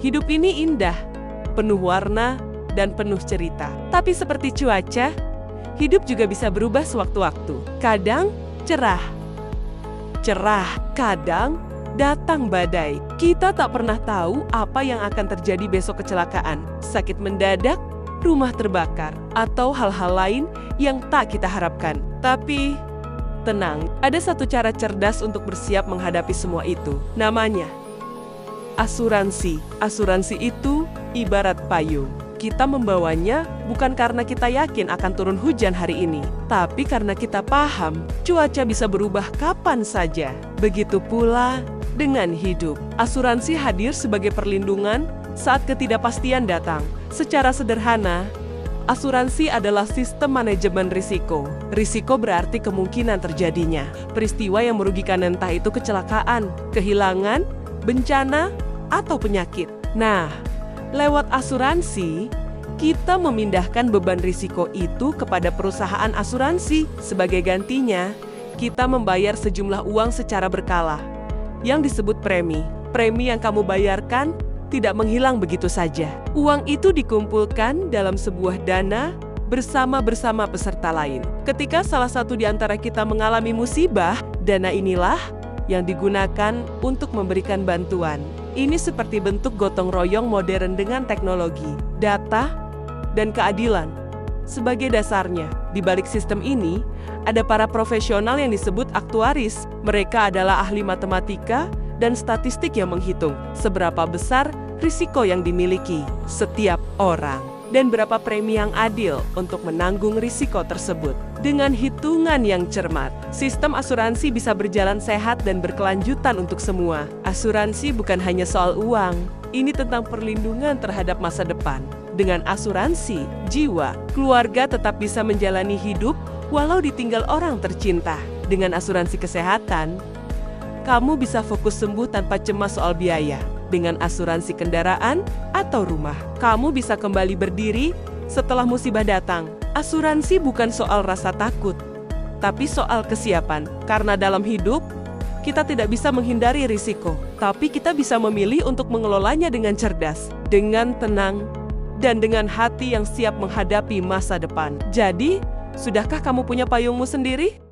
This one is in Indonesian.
Hidup ini indah, penuh warna, dan penuh cerita. Tapi seperti cuaca, hidup juga bisa berubah sewaktu-waktu. Kadang cerah, kadang datang badai. Kita tak pernah tahu apa yang akan terjadi besok. Kecelakaan, sakit mendadak, rumah terbakar, atau hal-hal lain yang tak kita harapkan. Tapi tenang, ada satu cara cerdas untuk bersiap menghadapi semua itu. Namanya asuransi. Asuransi itu ibarat payung. Kita membawanya bukan karena kita yakin akan turun hujan hari ini, tapi karena kita paham cuaca bisa berubah kapan saja. Begitu pula dengan hidup. Asuransi hadir sebagai perlindungan saat ketidakpastian datang. Secara sederhana, asuransi adalah sistem manajemen risiko. Risiko berarti kemungkinan terjadinya peristiwa yang merugikan, entah itu kecelakaan, kehilangan, bencana, atau penyakit. Nah, lewat asuransi, kita memindahkan beban risiko itu kepada perusahaan asuransi. Sebagai gantinya, kita membayar sejumlah uang secara berkala, yang disebut premi. Premi yang kamu bayarkan tidak menghilang begitu saja. Uang itu dikumpulkan dalam sebuah dana bersama peserta lain. Ketika salah satu di antara kita mengalami musibah, dana inilah yang digunakan untuk memberikan bantuan. Ini seperti bentuk gotong royong modern dengan teknologi, data, dan keadilan sebagai dasarnya. Di balik sistem ini, ada para profesional yang disebut aktuaris. Mereka adalah ahli matematika dan statistik yang menghitung seberapa besar risiko yang dimiliki setiap orang dan berapa premi yang adil untuk menanggung risiko tersebut. Dengan hitungan yang cermat, sistem asuransi bisa berjalan sehat dan berkelanjutan untuk semua. Asuransi bukan hanya soal uang, ini tentang perlindungan terhadap masa depan. Dengan asuransi jiwa, keluarga tetap bisa menjalani hidup walau ditinggal orang tercinta. Dengan asuransi kesehatan, kamu bisa fokus sembuh tanpa cemas soal biaya. Dengan asuransi kendaraan atau rumah, kamu bisa kembali berdiri setelah musibah datang. Asuransi bukan soal rasa takut, tapi soal kesiapan. Karena dalam hidup, kita tidak bisa menghindari risiko, tapi kita bisa memilih untuk mengelolanya dengan cerdas, dengan tenang, dan dengan hati yang siap menghadapi masa depan. Jadi, sudahkah kamu punya payungmu sendiri?